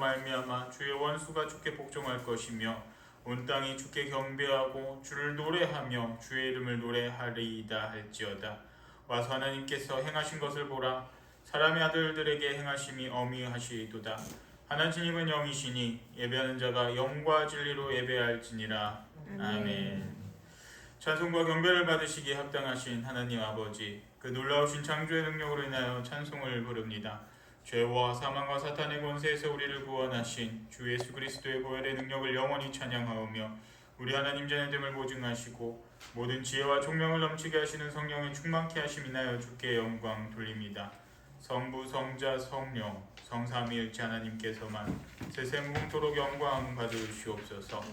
말미암아 주의 원수가 주께 복종할 것이며 온 땅이 주께 경배하고 주를 노래하며 주의 이름을 노래하리이다 할지어다. 와서 하나님께서 행하신 것을 보라. 사람의 아들들에게 행하심이 어미하시도다. 하나님은 영이시니 예배하는 자가 영과 진리로 예배할지니라. 아멘. 찬송과 경배를 받으시기에 합당하신 하나님 아버지, 그 놀라우신 창조의 능력으로 인하여 찬송을 부릅니다. 죄와 사망과 사탄의 권세에서 우리를 구원하신 주 예수 그리스도의 보혈의 능력을 영원히 찬양하오며 우리 하나님 자녀됨을 보증하시고 모든 지혜와 총명을 넘치게 하시는 성령의 충만케 하심 인하여 주께 영광 돌립니다. 성부, 성자, 성령, 성삼위일체 하나님께서만 세세무궁토록 영광 받으시옵소서.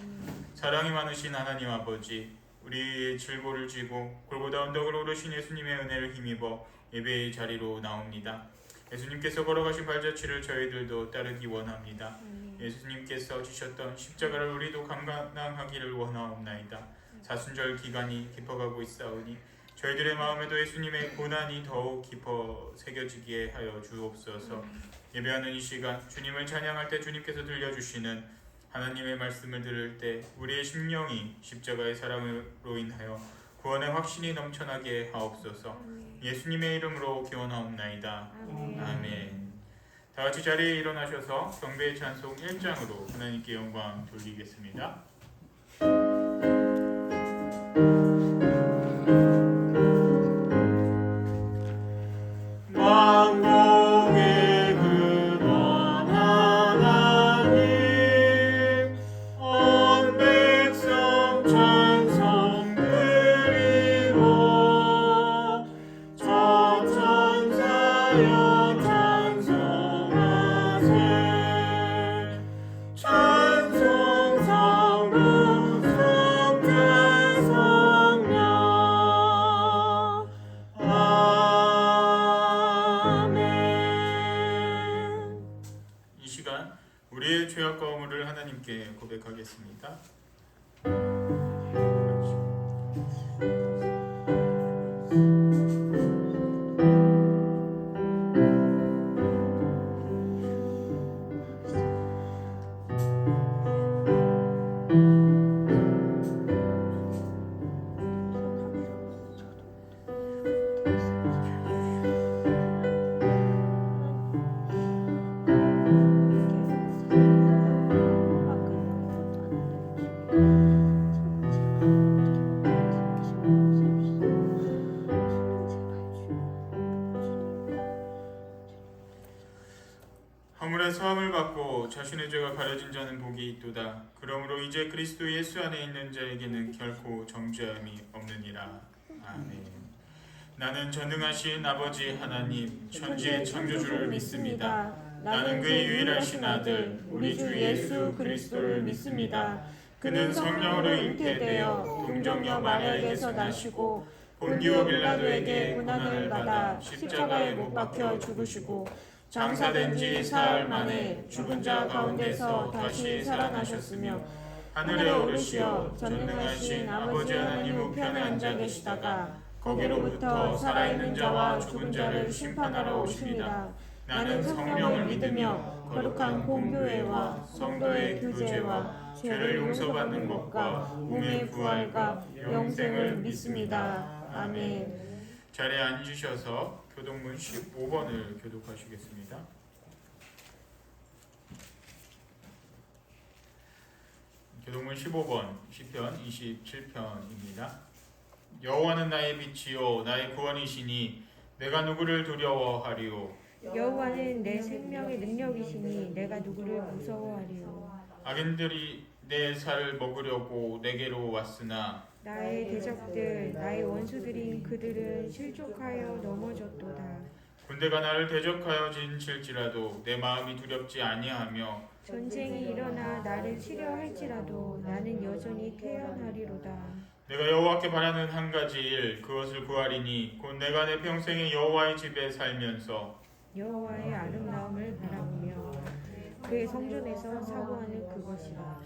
사랑이 많으신 하나님 아버지, 우리의 질고를 지고 골고다 언덕을 오르신 예수님의 은혜를 힘입어 예배의 자리로 나옵니다. 예수님께서 걸어가신 발자취를 저희들도 따르기 원합니다. 예수님께서 지셨던 십자가를 우리도 감당하기를 원하옵나이다. 사순절 기간이 깊어가고 있사오니 저희들의 마음에도 예수님의 고난이 더욱 깊어 새겨지게 하여 주옵소서. 예배하는 이 시간 주님을 찬양할 때 주님께서 들려주시는 하나님의 말씀을 들을 때 우리의 심령이 십자가의 사랑으로 인하여 구원의 확신이 넘쳐나게 하옵소서. 예수님의 이름으로 기원하옵나이다. 아멘. 다같이 자리에 일어나셔서 경배의 찬송 1장으로 하나님께 영광 돌리겠습니다. 우리의 죄악과 허물을 하나님께 고백하겠습니다. 허물의 사함을 받고 자신의 죄가 가려진 자는 복이 있도다. 그러므로 이제 그리스도 예수 안에 있는 자에게는 결코 정죄함이 없느니라. 아멘. 나는 전능하신 아버지 하나님 천지의 창조주를 믿습니다. 나는 그의 유일하신 아들 우리 주 예수 그리스도를 믿습니다. 그는 성령으로 잉태되어 동정녀 마리아에게서 나시고 본디오 빌라도에게 고난을 받아 십자가에 못 박혀 죽으시고 장사된 지 사흘 만에 죽은 자 가운데서 다시 살아나셨으며 하늘에 오르시어 전능하신 아버지 하나님 우편에 앉아 계시다가 거기로부터 살아있는 자와 죽은 자를 심판하러 오십니다. 나는 성령을 믿으며 거룩한 공교회와 성도의 교제와 죄를 용서받는 것과 몸의 부활과 영생을 믿습니다. 아멘. 자리에 앉으셔서 교동문 15번을 교독하시겠습니다. 교동문 15번 시편 27편입니다. 여호와는 나의 빛이요 나의 구원이시니 내가 누구를 두려워하리요. 여호와는 내 생명의 능력이시니 내가 누구를 무서워하리요. 악인들이 내 살을 먹으려고 내게로 왔으나 나의 대적들 나의 원수들인 그들은 실족하여 넘어졌도다. 군대가 나를 대적하여 진칠지라도 내 마음이 두렵지 아니하며 전쟁이 일어나 나를 치려 할지라도 나는 여전히 태연하리로다. 내가 여호와께 바라는 한 가지 일 그것을 구하리니 곧 내가 내 평생에 여호와의 집에 살면서 여호와의 아름다움을 바라보며 그의 성전에서 사고하는 그것이라.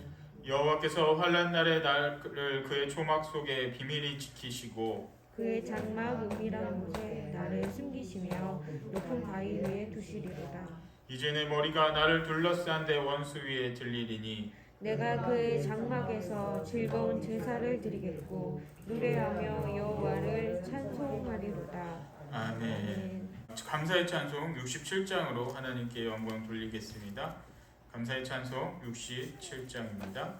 여호와께서 환난 날에 나를 그의 초막 속에 비밀히 지키시고 그의 장막 은밀한 곳에 나를 숨기시며 높은 바위 위에 두시리로다. 이제 내 머리가 나를 둘러싼 내 원수 위에 들리리니 내가 그의 장막에서 즐거운 제사를 드리겠고 노래하며 여호와를 찬송하리로다. 아멘. 감사의 찬송 67장으로 하나님께 영광 돌리겠습니다. 감사의 찬송 67장입니다.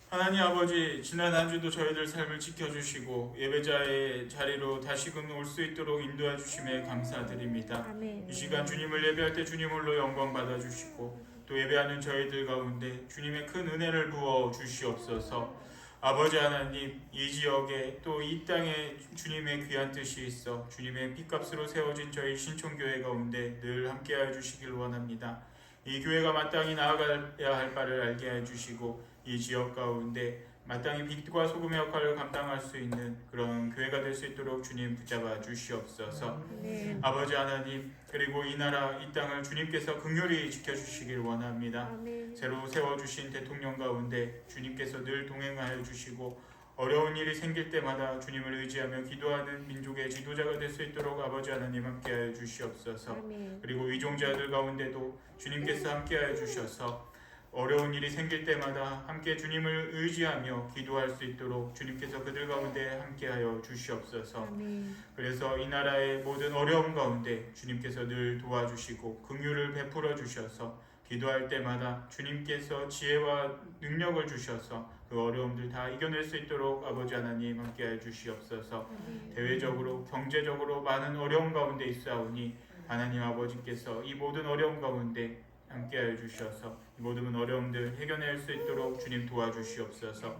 하나님 아버지, 지난 한 주도 저희들 삶을 지켜주시고 예배자의 자리로 다시금 올 수 있도록 인도해 주심에 감사드립니다. 아멘. 이 시간 주님을 예배할 때 주님 홀로 영광 받아주시고 또 예배하는 저희들 가운데 주님의 큰 은혜를 부어 주시옵소서. 아버지 하나님, 이 지역에 또 이 땅에 주님의 귀한 뜻이 있어 주님의 핏값으로 세워진 저희 신촌교회 가운데 늘 함께하여 주시길 원합니다. 이 교회가 마땅히 나아가야 할 바를 알게 해주시고 이 지역 가운데 마땅히 빛과 소금의 역할을 감당할 수 있는 그런 교회가 될 수 있도록 주님 붙잡아 주시옵소서. 아멘. 아버지 하나님, 그리고 이 나라 이 땅을 주님께서 긍휼히 지켜주시길 원합니다. 아멘. 새로 세워주신 대통령 가운데 주님께서 늘 동행하여 주시고 어려운 일이 생길 때마다 주님을 의지하며 기도하는 민족의 지도자가 될 수 있도록 아버지 하나님 함께하여 주시옵소서. 아멘. 그리고 위종자들 가운데도 주님께서 함께하여 주셔서 어려운 일이 생길 때마다 함께 주님을 의지하며 기도할 수 있도록 주님께서 그들 가운데 함께하여 주시옵소서. 아멘. 그래서 이 나라의 모든 어려움 가운데 주님께서 늘 도와주시고 긍휼을 베풀어 주셔서 기도할 때마다 주님께서 지혜와 능력을 주셔서 그 어려움들 다 이겨낼 수 있도록 아버지 하나님 함께하여 주시옵소서. 아멘. 대외적으로 경제적으로 많은 어려움 가운데 있사오니 하나님 아버지께서 이 모든 어려움 가운데 함께하여 주셔서 이 모든 어려움들 해결할 수 있도록 주님 도와주시옵소서.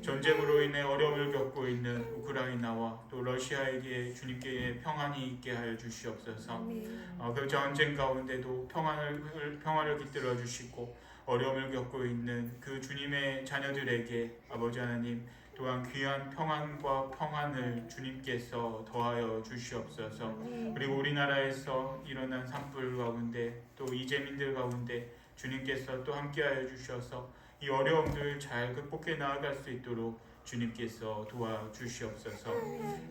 전쟁으로 인해 어려움을 겪고 있는 우크라이나와 또 러시아에게 주님께 평안이 있게 하여 주시옵소서. 아멘. 그 전쟁 가운데도 평화를 깃들어 주시고 어려움을 겪고 있는 그 주님의 자녀들에게 아버지 하나님 또한 귀한 평안과 평안을 주님께서 더하여 주시옵소서. 아멘. 그리고 우리나라에서 일어난 산불 가운데 또 이재민들 가운데 주님께서 또 함께하여 주셔서 이 어려움들 잘 극복해 나아갈 수 있도록 주님께서 도와주시옵소서.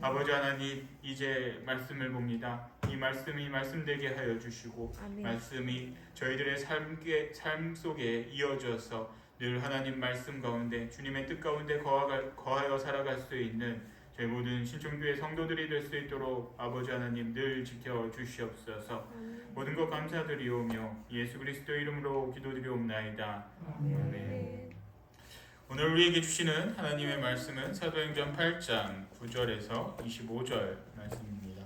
아버지 하나님, 이제 말씀을 봅니다. 이 말씀이 말씀되게 하여 주시고 아멘. 말씀이 저희들의 삶 속에 이어져서 늘 하나님 말씀 가운데 주님의 뜻 가운데 거하여 살아갈 수 있는 저희 모든 신청교회 성도들이 될 수 있도록 아버지 하나님 늘 지켜주시옵소서. 모든 것 감사드리오며 예수 그리스도 이름으로 기도드리옵나이다. 아멘. 오늘 우리에게 주시는 하나님의 말씀은 사도행전 8장 9절에서 25절 말씀입니다.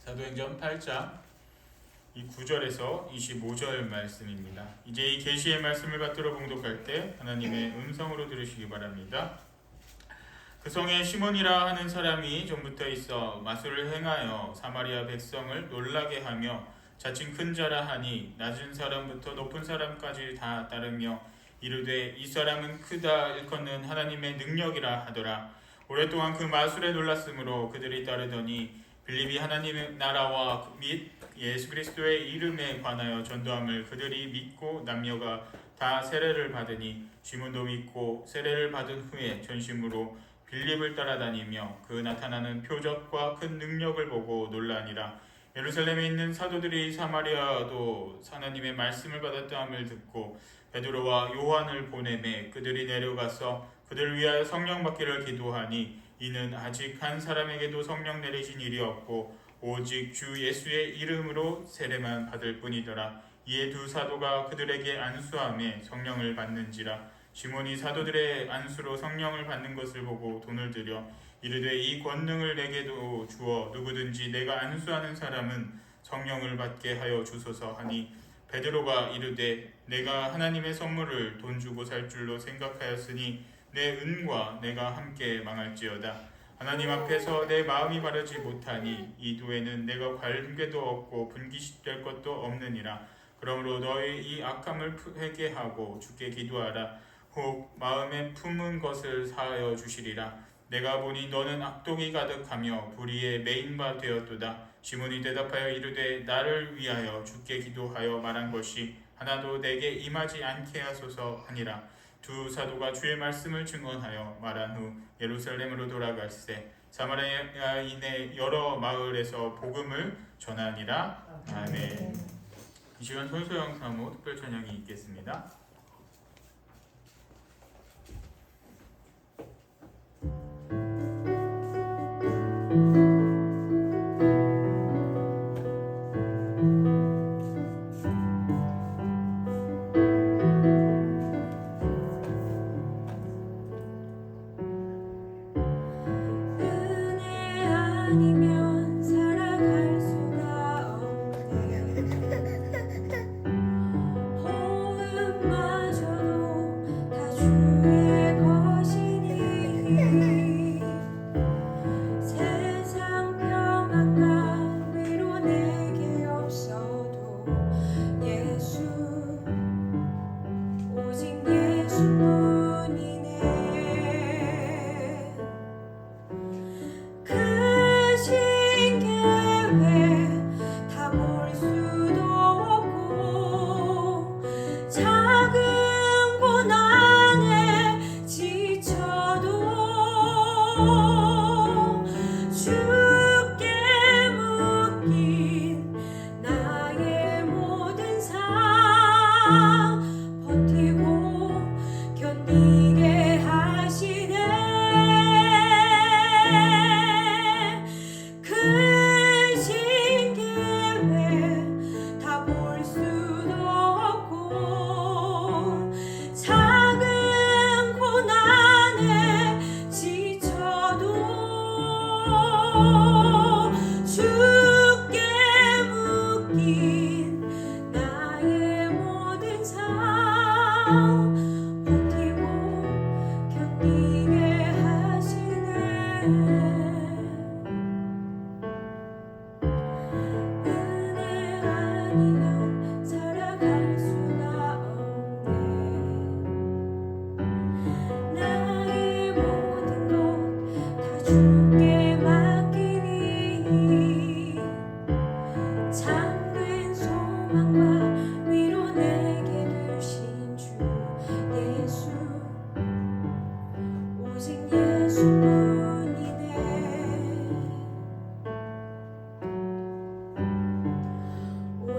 사도행전 8장 이 9절에서 25절 말씀입니다. 이제 이 계시의 말씀을 받들어 봉독할 때 하나님의 음성으로 들으시기 바랍니다. 그 성에 시몬이라 하는 사람이 전부터 있어 마술을 행하여 사마리아 백성을 놀라게 하며 자칭 큰 자라 하니 낮은 사람부터 높은 사람까지 다 따르며 이르되 이 사람은 크다 일컫는 하나님의 능력이라 하더라. 오랫동안 그 마술에 놀랐으므로 그들이 따르더니 빌립이 하나님의 나라와 및 예수 그리스도의 이름에 관하여 전도함을 그들이 믿고 남녀가 다 세례를 받으니 시몬도 믿고 세례를 받은 후에 전심으로 빌립을 따라다니며 그 나타나는 표적과 큰 능력을 보고 놀라니라. 예루살렘에 있는 사도들이 사마리아도 하나님의 말씀을 받았다함을 듣고 베드로와 요한을 보내매 그들이 내려가서 그들을 위하여 성령 받기를 기도하니 이는 아직 한 사람에게도 성령 내리신 일이 없고 오직 주 예수의 이름으로 세례만 받을 뿐이더라. 이에 두 사도가 그들에게 안수하며 성령을 받는지라. 시몬이 사도들의 안수로 성령을 받는 것을 보고 돈을 들여 이르되 이 권능을 내게도 주어 누구든지 내가 안수하는 사람은 성령을 받게 하여 주소서 하니 베드로가 이르되 내가 하나님의 선물을 돈 주고 살 줄로 생각하였으니 내 은과 내가 함께 망할지어다. 하나님 앞에서 내 마음이 바르지 못하니 이 도에는 내가 관계도 없고 분깃될 것도 없느니라. 그러므로 너의 이 악함을 회개하고 주께 기도하라. 혹 마음에 품은 것을 사하여 주시리라. 내가 보니 너는 악독이 가득하며 불의에 매인 바 되었도다. 시몬이 대답하여 이르되 나를 위하여 주께 기도하여 말한 것이 하나도 내게 임하지 않게 하소서 하니라. 두 사도가 주의 말씀을 증언하여 말한 후 예루살렘으로 돌아갈새 사마리아인의 여러 마을에서 복음을 전하니라. 아멘. 이 시간 손소영 사모 특별 찬양이 있겠습니다. 아니면 살아갈 수가 없네. 호흡마저도 다 주의 것이니 세상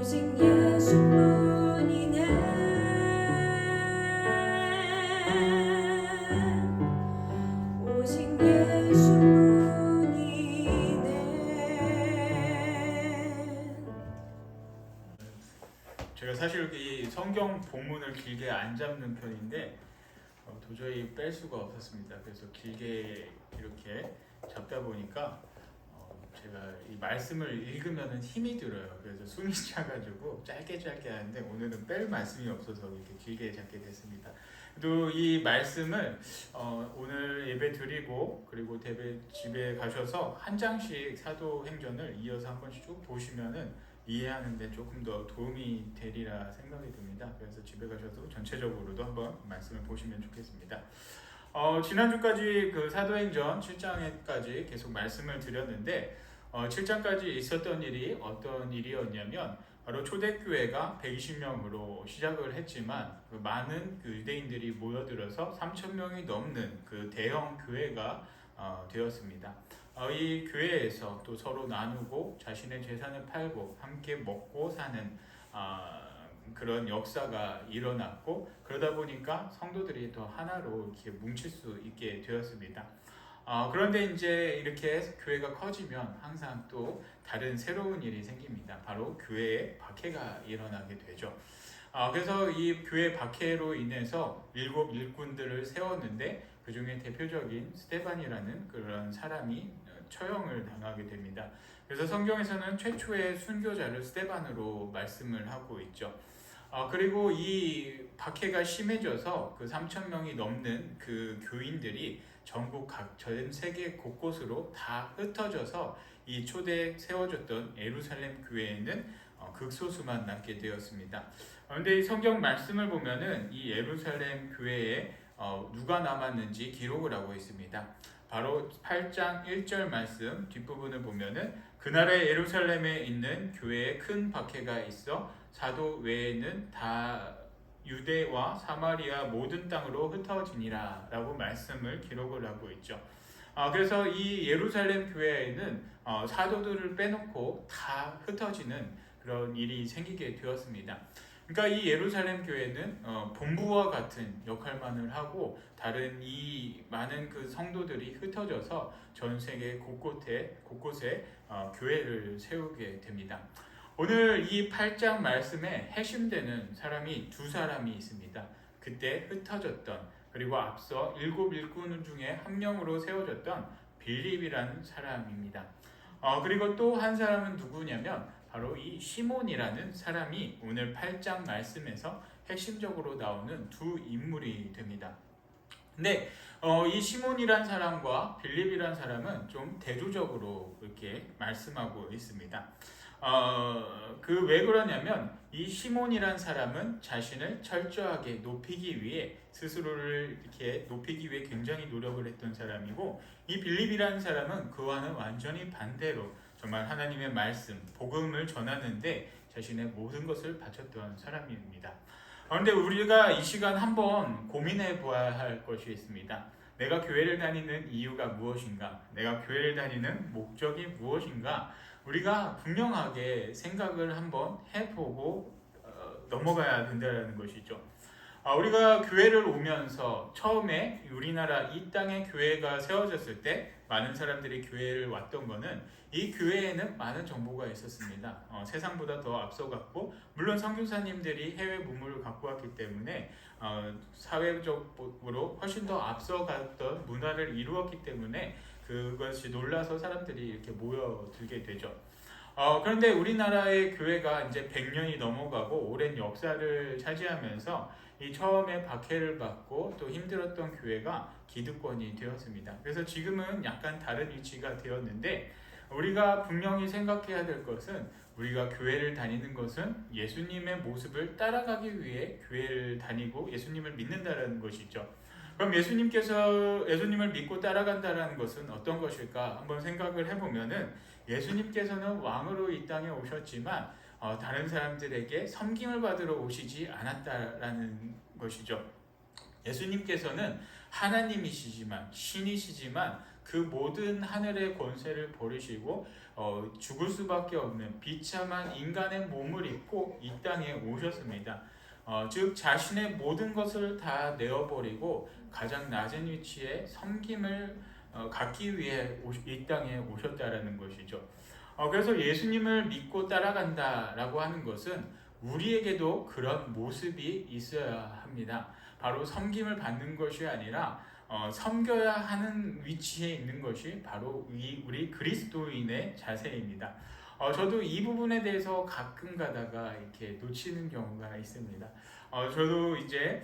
오직 예수뿐이네 오직 예수뿐이네 제가 사실 이 성경 본문을 길게 안 잡는 편인데 도저히 뺄 수가 없었습니다. 그래서 길게 이렇게 잡다 보니까 제가 이 말씀을 읽으면 힘이 들어요. 그래서 숨이 차가지고 짧게 하는데 오늘은 뺄 말씀이 없어서 이렇게 길게 잡게 됐습니다. 또 이 말씀을 오늘 예배 드리고 그리고 집에 가셔서 한 장씩 사도행전을 이어서 한 번씩 쭉 보시면은 이해하는데 조금 더 도움이 되리라 생각이 듭니다. 그래서 집에 가셔도 전체적으로도 한번 말씀을 보시면 좋겠습니다. 지난주까지 그 사도행전 7장에까지 계속 말씀을 드렸는데 7장까지 있었던 일이 어떤 일이었냐면 바로 초대교회가 120명으로 시작을 했지만 그 많은 그 유대인들이 모여들어서 3,000명이 넘는 그 대형 교회가 되었습니다. 이 교회에서 또 서로 나누고 자신의 재산을 팔고 함께 먹고 사는 그런 역사가 일어났고 그러다 보니까 성도들이 더 하나로 이렇게 뭉칠 수 있게 되었습니다. 그런데 이제 이렇게 교회가 커지면 항상 또 다른 새로운 일이 생깁니다. 바로 교회에 박해가 일어나게 되죠. 그래서 이 교회 박해로 인해서 7 일꾼들을 세웠는데 그 중에 대표적인 스데반이라는 그런 사람이 처형을 당하게 됩니다. 그래서 성경에서는 최초의 순교자를 스데반으로 말씀을 하고 있죠. 그리고 이 박해가 심해져서 그 3,000명이 넘는 그 교인들이 전국 전 세계 곳곳으로 다 흩어져서 이 초대 세워졌던 예루살렘 교회에는 극소수만 남게 되었습니다. 그런데 이 성경 말씀을 보면은 이 예루살렘 교회에 누가 남았는지 기록을 하고 있습니다. 바로 8장 1절 말씀 뒷부분을 보면은 그날에 예루살렘에 있는 교회에 큰 박해가 있어 사도 외에는 다 유대와 사마리아 모든 땅으로 흩어지니라 라고 말씀을 기록을 하고 있죠. 그래서 이 예루살렘 교회에는 사도들을 빼놓고 다 흩어지는 그런 일이 생기게 되었습니다. 그러니까 이 예루살렘 교회는 본부와 같은 역할만을 하고 다른 이 많은 그 성도들이 흩어져서 전 세계 곳곳에 교회를 세우게 됩니다. 오늘 이 8장 말씀에 핵심되는 사람이 두 사람이 있습니다. 그때 흩어졌던 그리고 앞서 7 일꾼 중에 한 명으로 세워졌던 빌립이라는 사람입니다. 그리고 또 한 사람은 누구냐면 바로 이 시몬이라는 사람이 오늘 8장 말씀에서 핵심적으로 나오는 두 인물이 됩니다. 근데 이 시몬이란 사람과 빌립이란 사람은 좀 대조적으로 이렇게 말씀하고 있습니다. 그 왜 그러냐면 이 시몬이란 사람은 자신을 철저하게 높이기 위해 스스로를 이렇게 높이기 위해 굉장히 노력을 했던 사람이고 이 빌립이라는 사람은 그와는 완전히 반대로 정말 하나님의 말씀, 복음을 전하는데 자신의 모든 것을 바쳤던 사람입니다. 그런데 우리가 이 시간 한번 고민해 보아야 할 것이 있습니다. 내가 교회를 다니는 이유가 무엇인가? 내가 교회를 다니는 목적이 무엇인가? 우리가 분명하게 생각을 한번 해보고 넘어가야 된다는 것이죠. 우리가 교회를 오면서 처음에 우리나라 이 땅에 교회가 세워졌을 때 많은 사람들이 교회를 왔던 거는 이 교회에는 많은 정보가 있었습니다. 세상보다 더 앞서갔고 물론 선교사님들이 해외 문물을 갖고 왔기 때문에 사회적으로 훨씬 더 앞서갔던 문화를 이루었기 때문에 그것이 놀라서 사람들이 이렇게 모여들게 되죠. 그런데 우리나라의 교회가 이제 100년이 넘어가고 오랜 역사를 차지하면서 이 처음에 박해를 받고 또 힘들었던 교회가 기득권이 되었습니다. 그래서 지금은 약간 다른 위치가 되었는데 우리가 분명히 생각해야 될 것은 우리가 교회를 다니는 것은 예수님의 모습을 따라가기 위해 교회를 다니고 예수님을 믿는다는 것이죠. 그럼 예수님을 믿고 따라간다는 것은 어떤 것일까 한번 생각을 해보면은 예수님께서는 왕으로 이 땅에 오셨지만 다른 사람들에게 섬김을 받으러 오시지 않았다라는 것이죠. 예수님께서는 하나님이시지만 신이시지만 그 모든 하늘의 권세를 버리시고 죽을 수밖에 없는 비참한 인간의 몸을 입고 이 땅에 오셨습니다. 즉 자신의 모든 것을 다 내어버리고 가장 낮은 위치에 섬김을 갖기 위해 이 땅에 오셨다라는 것이죠. 그래서 예수님을 믿고 따라간다라고 하는 것은 우리에게도 그런 모습이 있어야 합니다. 바로 섬김을 받는 것이 아니라 섬겨야 하는 위치에 있는 것이 바로 우리 그리스도인의 자세입니다. 저도 이 부분에 대해서 가끔 가다가 이렇게 놓치는 경우가 있습니다. 저도 이제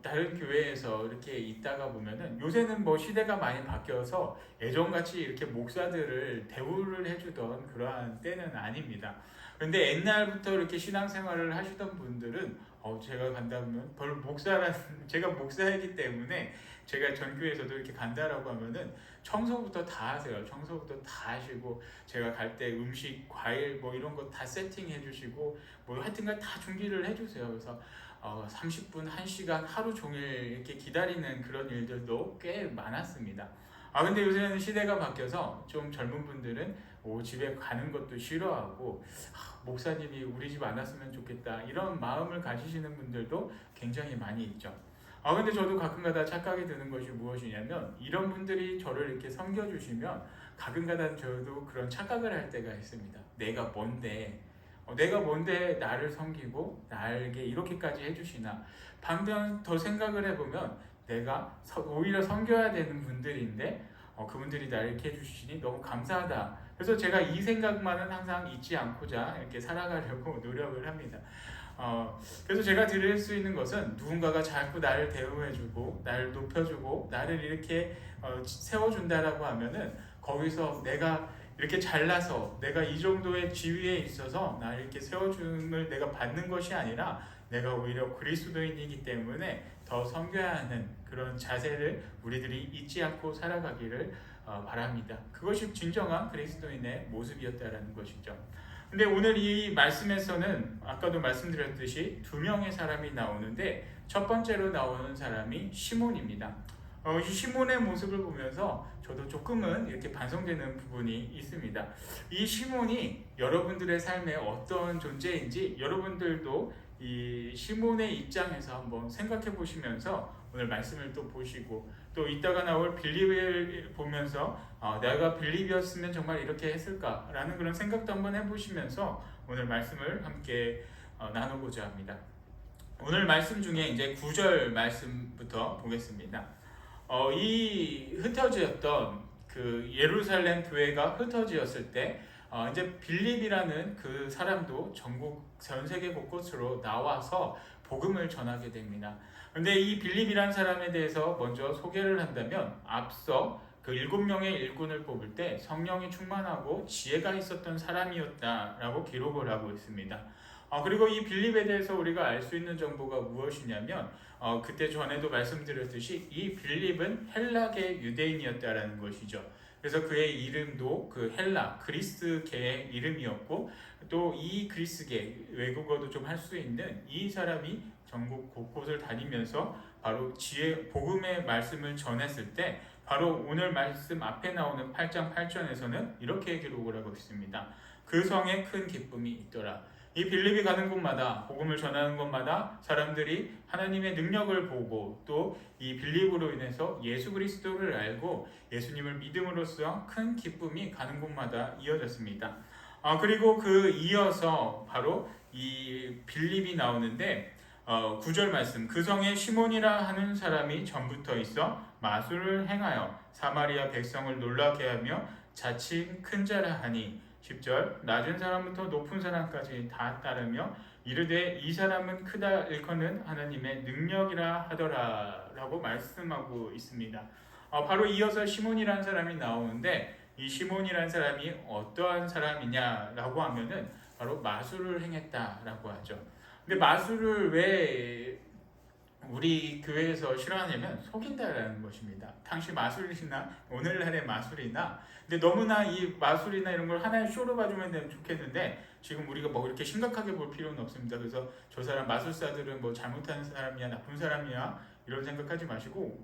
다른 교회에서 이렇게 있다가 보면은 요새는 뭐 시대가 많이 바뀌어서 예전같이 이렇게 목사들을 대우를 해주던 그러한 때는 아닙니다. 근데 옛날부터 이렇게 신앙생활을 하시던 분들은 제가 간다 보면 제가 목사이기 때문에 제가 전교에서도 이렇게 간다라고 하면은 청소부터 다 하세요. 청소부터 다 하시고 제가 갈 때 음식, 과일 뭐 이런 거 다 세팅해 주시고 뭐 하여튼간 다 준비를 해주세요. 그래서 30분, 1시간 하루 종일 이렇게 기다리는 그런 일들도 꽤 많았습니다. 근데 요새는 시대가 바뀌어서 좀 젊은 분들은 집에 가는 것도 싫어하고 목사님이 우리 집 안 왔으면 좋겠다 이런 마음을 가지시는 분들도 굉장히 많이 있죠. 근데 저도 가끔가다 착각이 드는 것이 무엇이냐면 이런 분들이 저를 이렇게 섬겨주시면 가끔가다 저도 그런 착각을 할 때가 있습니다. 내가 뭔데 나를 섬기고 나에게 이렇게까지 해주시나. 반면 더 생각을 해보면 내가 오히려 섬겨야 되는 분들인데 그분들이 나를 이렇게 해주시니 너무 감사하다. 그래서 제가 이 생각만은 항상 잊지 않고자 이렇게 살아가려고 노력을 합니다. 그래서 제가 드릴 수 있는 것은 누군가가 자꾸 나를 대우해주고 나를 높여주고 나를 이렇게 세워준다라고 하면은 거기서 내가 이렇게 잘나서 내가 이 정도의 지위에 있어서 나를 이렇게 세워줌을 내가 받는 것이 아니라 내가 오히려 그리스도인이기 때문에 더 섬겨야 하는 그런 자세를 우리들이 잊지 않고 살아가기를 바랍니다. 그것이 진정한 그리스도인의 모습이었다라는 것이죠. 근데 오늘 이 말씀에서는 아까도 말씀드렸듯이 두 명의 사람이 나오는데 첫 번째로 나오는 사람이 시몬입니다. 이 시몬의 모습을 보면서 저도 조금은 이렇게 반성되는 부분이 있습니다. 이 시몬이 여러분들의 삶에 어떤 존재인지 여러분들도 이 시몬의 입장에서 한번 생각해 보시면서 오늘 말씀을 또 보시고 또 이따가 나올 빌립을 보면서 내가 빌립이었으면 정말 이렇게 했을까라는 그런 생각도 한번 해보시면서 오늘 말씀을 함께 나누고자 합니다. 오늘 말씀 중에 이제 9절 말씀부터 보겠습니다. 이 흩어졌던 그 예루살렘 교회가 흩어졌을 때 이제 빌립이라는 그 사람도 전 세계 곳곳으로 나와서 복음을 전하게 됩니다. 근데 이 빌립이라는 사람에 대해서 먼저 소개를 한다면 앞서 그 7명의 일꾼을 뽑을 때 성령이 충만하고 지혜가 있었던 사람이었다라고 기록을 하고 있습니다. 그리고 이 빌립에 대해서 우리가 알 수 있는 정보가 무엇이냐면 그때 전에도 말씀드렸듯이 이 빌립은 헬라계 유대인이었다라는 것이죠. 그래서 그의 이름도 그 헬라 그리스계의 이름이었고 또 이 그리스계 외국어도 좀 할 수 있는 이 사람이 전국 곳곳을 다니면서 바로 복음의 말씀을 전했을 때 바로 오늘 말씀 앞에 나오는 8장 8절에서는 이렇게 기록을 하고 있습니다. 그 성에 큰 기쁨이 있더라. 이 빌립이 가는 곳마다 복음을 전하는 곳마다 사람들이 하나님의 능력을 보고 또 이 빌립으로 인해서 예수 그리스도를 알고 예수님을 믿음으로써 큰 기쁨이 가는 곳마다 이어졌습니다. 그리고 그 이어서 바로 이 빌립이 나오는데 9절 말씀 그 성에 시몬이라 하는 사람이 전부터 있어 마술을 행하여 사마리아 백성을 놀라게 하며 자칭 큰 자라 하니 10절 낮은 사람부터 높은 사람까지 다 따르며 이르되 이 사람은 크다 일컫는 하나님의 능력이라 하더라 라고 말씀하고 있습니다. 바로 이어서 시몬이라는 사람이 나오는데 이 시몬이라는 사람이 어떠한 사람이냐라고 하면은 바로 마술을 행했다라고 하죠. 근데 마술을 왜 우리 교회에서 싫어하냐면 속인다라는 것입니다. 당시 마술이나 오늘날의 마술이나 근데 너무나 이 마술이나 이런 걸 하나의 쇼로 봐주면 되면 좋겠는데 지금 우리가 뭐 이렇게 심각하게 볼 필요는 없습니다. 그래서 저 사람 마술사들은 뭐 잘못하는 사람이야 나쁜 사람이야 이런 생각하지 마시고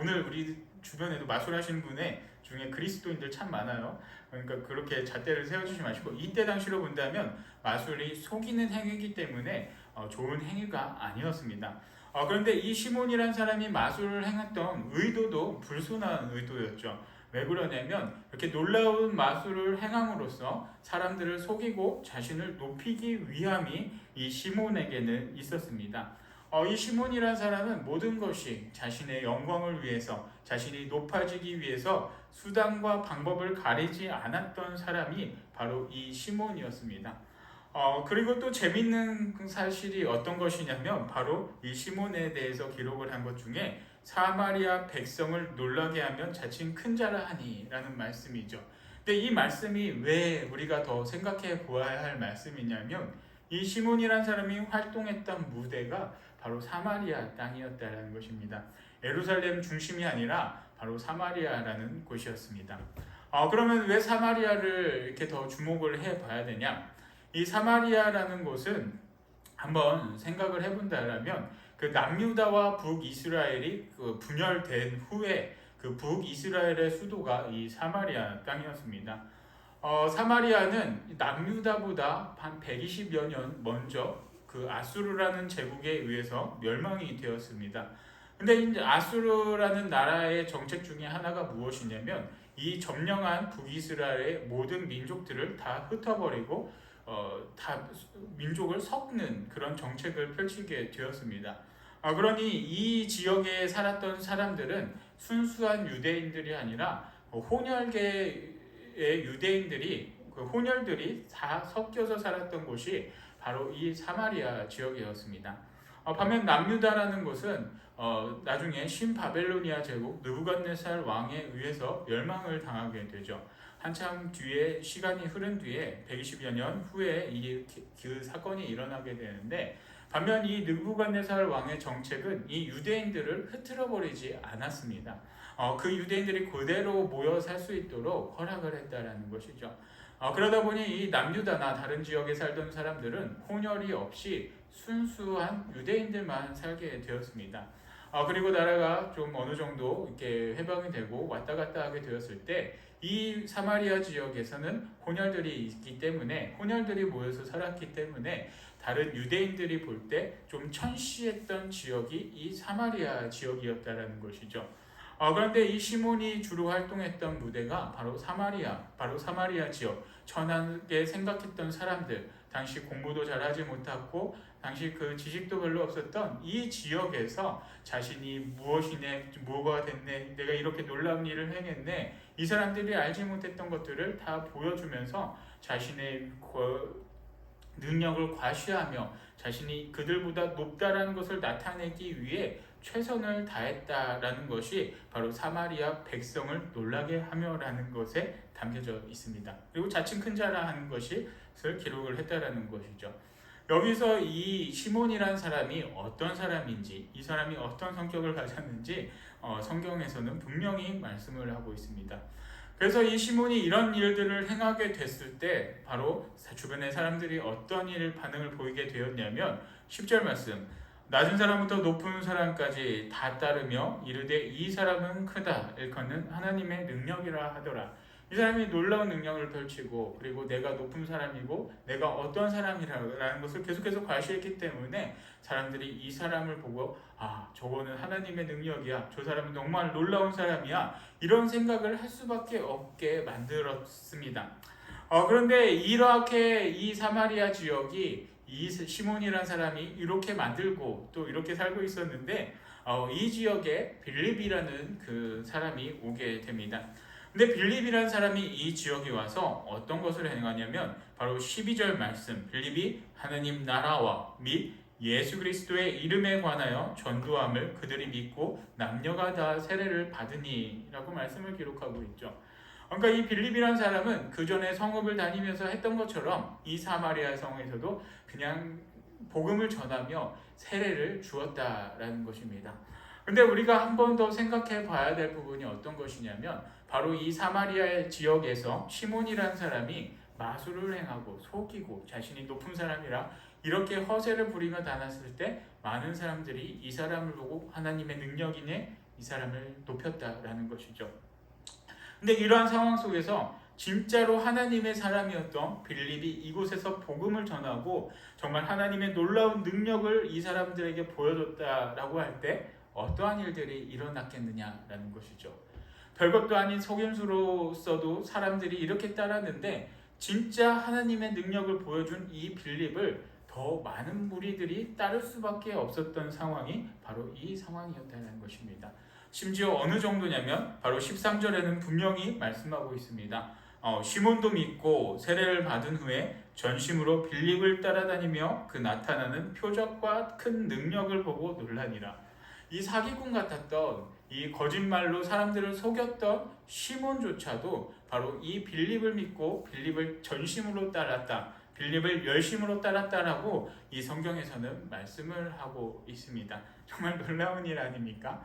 오늘 우리 주변에도 마술하시는 분의 중에 그리스도인들 참 많아요. 그러니까 그렇게 잣대를 세워주지 마시고, 이때 당시로 본다면 마술이 속이는 행위이기 때문에 좋은 행위가 아니었습니다. 그런데 이 시몬이란 사람이 마술을 행했던 의도도 불순한 의도였죠. 왜 그러냐면 이렇게 놀라운 마술을 행함으로써 사람들을 속이고 자신을 높이기 위함이 이 시몬에게는 있었습니다. 이 시몬이란 사람은 모든 것이 자신의 영광을 위해서, 자신이 높아지기 위해서 수단과 방법을 가리지 않았던 사람이 바로 이 시몬이었습니다. 그리고 또 재밌는 사실이 어떤 것이냐면 바로 이 시몬에 대해서 기록을 한 것 중에 사마리아 백성을 놀라게 하면 자칭 큰 자라 하니 라는 말씀이죠. 근데 이 말씀이 왜 우리가 더 생각해 보아야 할 말씀이냐면 이 시몬이란 사람이 활동했던 무대가 바로 사마리아 땅이었다는 것입니다. 예루살렘 중심이 아니라 바로 사마리아라는 곳이었습니다. 그러면 왜 사마리아를 이렇게 더 주목을 해 봐야 되냐? 이 사마리아라는 곳은 한번 생각을 해본다면 그 남유다와 북이스라엘이 그 분열된 후에 그 북이스라엘의 수도가 이 사마리아 땅이었습니다. 사마리아는 남유다보다 한 120여 년 먼저 그 아수르라는 제국에 의해서 멸망이 되었습니다. 근데 이제 아수르라는 나라의 정책 중에 하나가 무엇이냐면 이 점령한 북이스라엘의 모든 민족들을 다 흩어버리고 다 민족을 섞는 그런 정책을 펼치게 되었습니다. 그러니 이 지역에 살았던 사람들은 순수한 유대인들이 아니라 혼혈계의 유대인들이 그 혼혈들이 다 섞여서 살았던 곳이 바로 이 사마리아 지역이었습니다. 반면 남유다라는 곳은 나중에 신바벨로니아 제국 느부갓네살 왕에 의해서 멸망을 당하게 되죠. 한참 뒤에 시간이 흐른 뒤에 120여 년 후에 그 사건이 일어나게 되는데 반면 이 느부갓네살 왕의 정책은 이 유대인들을 흐트러버리지 않았습니다. 그 유대인들이 그대로 모여 살 수 있도록 허락을 했다라는 것이죠. 그러다 보니 이 남유다나 다른 지역에 살던 사람들은 혼혈이 없이 순수한 유대인들만 살게 되었습니다. 그리고 나라가 좀 어느 정도 이렇게 해방이 되고 왔다 갔다 하게 되었을 때 이 사마리아 지역에서는 혼혈들이 있기 때문에 혼혈들이 모여서 살았기 때문에 다른 유대인들이 볼 때 좀 천시했던 지역이 이 사마리아 지역이었다라는 것이죠. 그런데 이 시몬이 주로 활동했던 무대가 바로 사마리아 지역, 천하게 생각했던 사람들, 당시 공부도 잘하지 못하고 당시 그 지식도 별로 없었던 이 지역에서 자신이 뭐가 됐네, 내가 이렇게 놀라운 일을 행했네, 이 사람들이 알지 못했던 것들을 다 보여주면서 자신의 능력을 과시하며 자신이 그들보다 높다라는 것을 나타내기 위해 최선을 다했다라는 것이 바로 사마리아 백성을 놀라게 하며라는 것에 담겨져 있습니다. 그리고 자칭 큰 자라 하는 것을 기록을 했다라는 것이죠. 여기서 이 시몬이란 사람이 어떤 사람인지, 이 사람이 어떤 성격을 가졌는지 성경에서는 분명히 말씀을 하고 있습니다. 그래서 이 시몬이 이런 일들을 행하게 됐을 때 바로 주변의 사람들이 어떤 반응을 보이게 되었냐면 10절 말씀, 낮은 사람부터 높은 사람까지 다 따르며 이르되 이 사람은 크다 일컫는 하나님의 능력이라 하더라. 이 사람이 놀라운 능력을 펼치고 그리고 내가 높은 사람이고 내가 어떤 사람이라는 것을 계속해서 과시했기 때문에 사람들이 이 사람을 보고 저거는 하나님의 능력이야, 저 사람은 정말 놀라운 사람이야, 이런 생각을 할 수밖에 없게 만들었습니다. 그런데 이렇게 이 사마리아 지역이 이 시몬이라는 사람이 이렇게 만들고 또 이렇게 살고 있었는데 이 지역에 빌립이라는 그 사람이 오게 됩니다. 근데 빌립이라는 사람이 이 지역에 와서 어떤 것을 행하냐면 바로 12절 말씀, 빌립이 하나님 나라와 및 예수 그리스도의 이름에 관하여 전도함을 그들이 믿고 남녀가 다 세례를 받으니 라고 말씀을 기록하고 있죠. 그러니까 이 빌립이라는 사람은 그 전에 성읍을 다니면서 했던 것처럼 이 사마리아 성에서도 그냥 복음을 전하며 세례를 주었다라는 것입니다. 근데 우리가 한 번 더 생각해 봐야 될 부분이 어떤 것이냐면 바로 이 사마리아 지역에서 시몬이라는 사람이 마술을 행하고 속이고 자신이 높은 사람이라 이렇게 허세를 부리며 다녔을 때 많은 사람들이 이 사람을 보고 하나님의 능력이네, 이 사람을 높였다라는 것이죠. 근데 이러한 상황 속에서 진짜로 하나님의 사람이었던 빌립이 이곳에서 복음을 전하고 정말 하나님의 놀라운 능력을 이 사람들에게 보여줬다라고 할 때 어떠한 일들이 일어났겠느냐라는 것이죠. 별것도 아닌 속임수로서도 사람들이 이렇게 따랐는데 진짜 하나님의 능력을 보여준 이 빌립을 더 많은 무리들이 따를 수밖에 없었던 상황이 바로 이 상황이었다는 것입니다. 심지어 어느 정도냐면 바로 13절에는 분명히 말씀하고 있습니다. 시몬도 믿고 세례를 받은 후에 전심으로 빌립을 따라다니며 그 나타나는 표적과 큰 능력을 보고 놀라니라. 이 사기꾼 같았던 이 거짓말로 사람들을 속였던 시몬조차도 바로 이 빌립을 믿고 빌립을 전심으로 따랐다, 빌립을 열심으로 따랐다라고 이 성경에서는 말씀을 하고 있습니다. 정말 놀라운 일 아닙니까?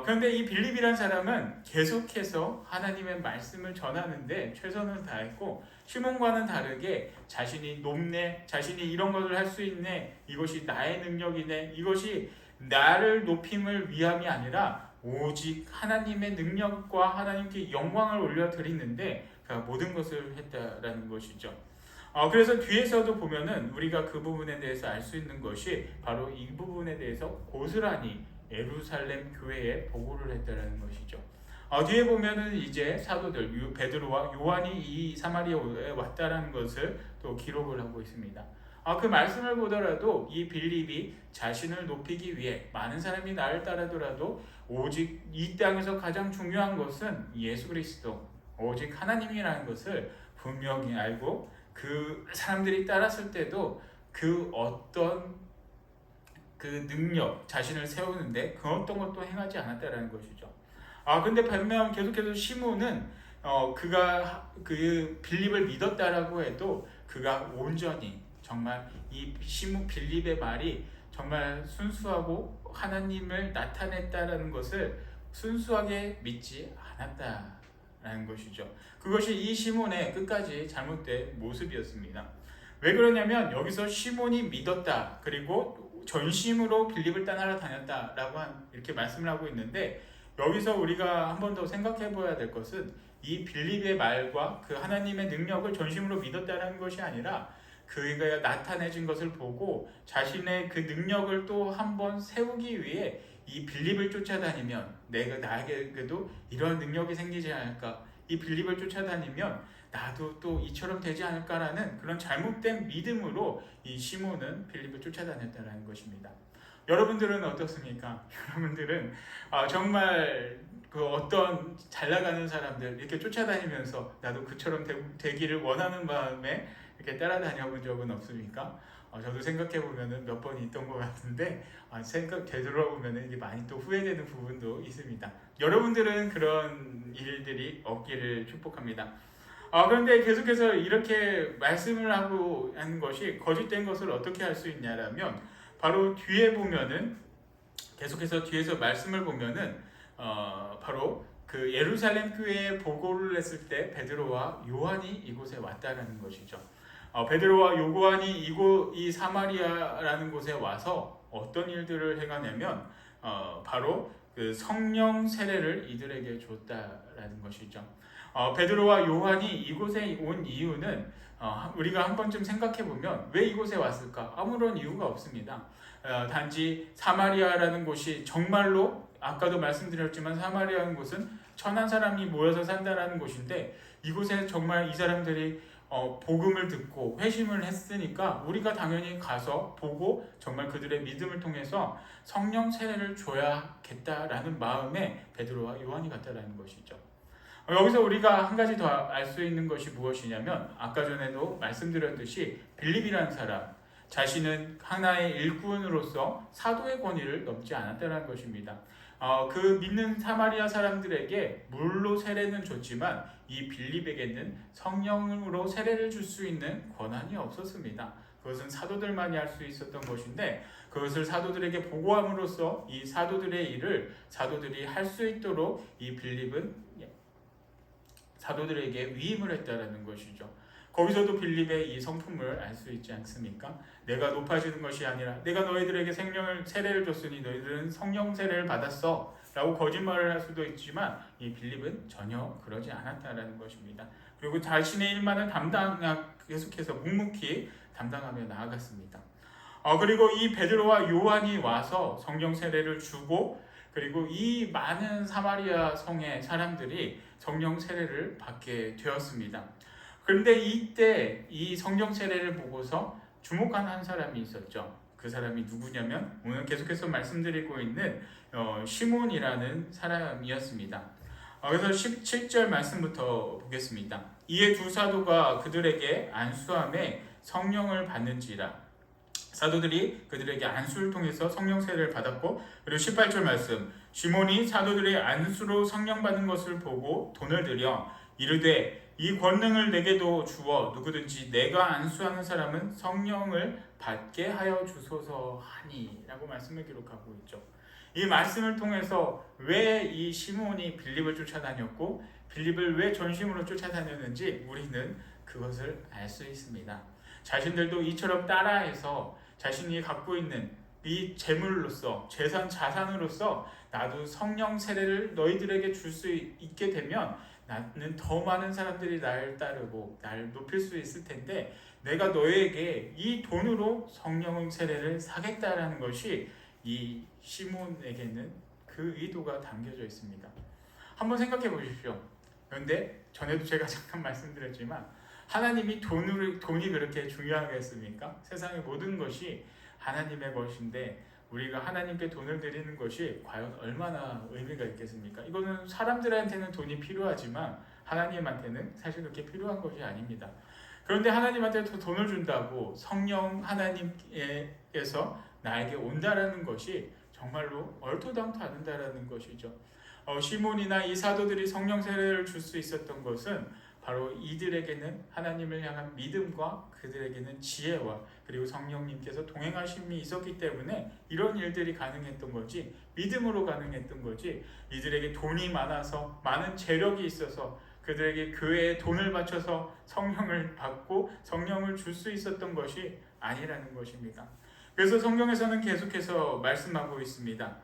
그런데 이 빌립이란 사람은 계속해서 하나님의 말씀을 전하는데 최선을 다했고 시몬과는 다르게 자신이 높네, 자신이 이런 것을 할 수 있네, 이것이 나의 능력이네, 이것이 나를 높임을 위함이 아니라 오직 하나님의 능력과 하나님께 영광을 올려드리는데 모든 것을 했다라는 것이죠. 그래서 뒤에서도 보면은 우리가 그 부분에 대해서 알 수 있는 것이 바로 이 부분에 대해서 고스란히 예루살렘 교회에 보고를 했다라는 것이죠. 뒤에 보면은 이제 사도들 베드로와 요한이 이 사마리아에 왔다라는 것을 또 기록을 하고 있습니다. 그 말씀을 보더라도 이 빌립이 자신을 높이기 위해 많은 사람이 나를 따르더라도 오직 이 땅에서 가장 중요한 것은 예수 그리스도, 오직 하나님이라는 것을 분명히 알고 그 사람들이 따랐을 때도 그 어떤 그 능력, 자신을 세우는데 그 어떤 것도 행하지 않았다라는 것이죠. 근데 반면 계속해서 시몬은 그가 그 빌립을 믿었다라고 해도 그가 온전히 정말 이 시몬 빌립의 말이 정말 순수하고 하나님을 나타냈다라는 것을 순수하게 믿지 않았다라는 것이죠. 그것이 이 시몬의 끝까지 잘못된 모습이었습니다. 왜 그러냐면 여기서 시몬이 믿었다, 그리고 전심으로 빌립을 따라다녔다라고 이렇게 말씀을 하고 있는데 여기서 우리가 한 번 더 생각해 보아야 될 것은 이 빌립의 말과 그 하나님의 능력을 전심으로 믿었다는 것이 아니라 그가 나타내진 것을 보고 자신의 그 능력을 또 한 번 세우기 위해 이 빌립을 쫓아다니면 나에게도 이런 능력이 생기지 않을까, 이 빌립을 쫓아다니면 나도 또 이처럼 되지 않을까라는 그런 잘못된 믿음으로 이 시몬은 빌립을 쫓아다녔다는 것입니다. 여러분들은 어떻습니까? 여러분들은 정말 그 어떤 잘 나가는 사람들 이렇게 쫓아다니면서 나도 그처럼 되기를 원하는 마음에 이렇게 따라다녀 본 적은 없습니까? 저도 생각해 보면은 몇 번 있던 것 같은데 되돌아보면은 이게 많이 또 후회되는 부분도 있습니다. 여러분들은 그런 일들이 없기를 축복합니다. 그런데 계속해서 이렇게 말씀을 하고 하는 것이 거짓된 것을 어떻게 할 수 있냐라면 바로 뒤에 보면은 계속해서 뒤에서 말씀을 보면은 바로 그 예루살렘 교회에 보고를 했을 때 베드로와 요한이 이곳에 왔다는 것이죠. 베드로와 요한이 이 사마리아라는 곳에 와서 어떤 일들을 행하냐면 바로 그 성령 세례를 이들에게 줬다라는 것이죠. 베드로와 요한이 이곳에 온 이유는 우리가 한 번쯤 생각해 보면 왜 이곳에 왔을까? 아무런 이유가 없습니다. 단지 사마리아라는 곳이 정말로 아까도 말씀드렸지만 사마리아라는 곳은 천한 사람이 모여서 산다라는 곳인데 이곳에 정말 이 사람들이 복음을 듣고 회심을 했으니까 우리가 당연히 가서 보고 정말 그들의 믿음을 통해서 성령 세례를 줘야겠다라는 마음에 베드로와 요한이 갔다라는 것이죠. 여기서 우리가 한 가지 더 알 수 있는 것이 무엇이냐면 아까 전에도 말씀드렸듯이 빌립이라는 사람 자신은 하나의 일꾼으로서 사도의 권위를 넘지 않았다는 것입니다. 그 믿는 사마리아 사람들에게 물로 세례는 줬지만 이 빌립에게는 성령으로 세례를 줄 수 있는 권한이 없었습니다. 그것은 사도들만이 할 수 있었던 것인데 그것을 사도들에게 보고함으로써 이 사도들의 일을 사도들이 할 수 있도록 이 빌립은 사도들에게 위임을 했다라는 것이죠. 거기서도 빌립의 이 성품을 알 수 있지 않습니까? 내가 높아지는 것이 아니라 내가 너희들에게 세례를 줬으니 너희들은 성령 세례를 받았어 라고 거짓말을 할 수도 있지만 이 빌립은 전혀 그러지 않았다라는 것입니다. 그리고 자신의 일만을 계속해서 묵묵히 담당하며 나아갔습니다. 그리고 이 베드로와 요한이 와서 성령 세례를 주고 그리고 이 많은 사마리아 성의 사람들이 성령 세례를 받게 되었습니다. 그런데 이때 이 성령 세례를 보고서 주목한 한 사람이 있었죠. 그 사람이 누구냐면 오늘 계속해서 말씀드리고 있는 시몬이라는 사람이었습니다. 그래서 17절 말씀부터 보겠습니다. 이에 두 사도가 그들에게 안수함에 성령을 받는지라. 사도들이 그들에게 안수를 통해서 성령 세례를 받았고, 그리고 18절 말씀, 시몬이 사도들의 안수로 성령 받는 것을 보고 돈을 들여 이르되 이 권능을 내게도 주어 누구든지 내가 안수하는 사람은 성령을 받게 하여 주소서 하니 라고 말씀을 기록하고 있죠. 이 말씀을 통해서 왜 이 시몬이 빌립을 쫓아다녔고 빌립을 왜 전심으로 쫓아다녔는지 우리는 그것을 알 수 있습니다. 자신들도 이처럼 따라해서 자신이 갖고 있는 이 재물로서 자산으로서 나도 성령 세례를 너희들에게 줄 수 있게 되면 나는 더 많은 사람들이 나를 따르고 나를 높일 수 있을 텐데 내가 너에게 이 돈으로 성령 세례를 사겠다라는 것이 이 시몬에게는 그 의도가 담겨져 있습니다. 한번 생각해 보십시오. 그런데 전에도 제가 잠깐 말씀드렸지만 하나님이 돈이 그렇게 중요하겠습니까? 세상의 모든 것이 하나님의 것인데 우리가 하나님께 돈을 드리는 것이 과연 얼마나 의미가 있겠습니까? 이거는 사람들한테는 돈이 필요하지만 하나님한테는 사실 그렇게 필요한 것이 아닙니다. 그런데 하나님한테 돈을 준다고 성령 하나님께서 나에게 온다라는 것이 정말로 얼토당토 않는다라는 것이죠. 시몬이나 이 사도들이 성령 세례를 줄 수 있었던 것은 바로 이들에게는 하나님을 향한 믿음과 그들에게는 지혜와 그리고 성령님께서 동행하심이 있었기 때문에 이런 일들이 가능했던 거지, 믿음으로 가능했던 거지, 이들에게 돈이 많아서 많은 재력이 있어서 그들에게 교회에 돈을 바쳐서 성령을 받고 성령을 줄 수 있었던 것이 아니라는 것입니다. 그래서 성경에서는 계속해서 말씀하고 있습니다.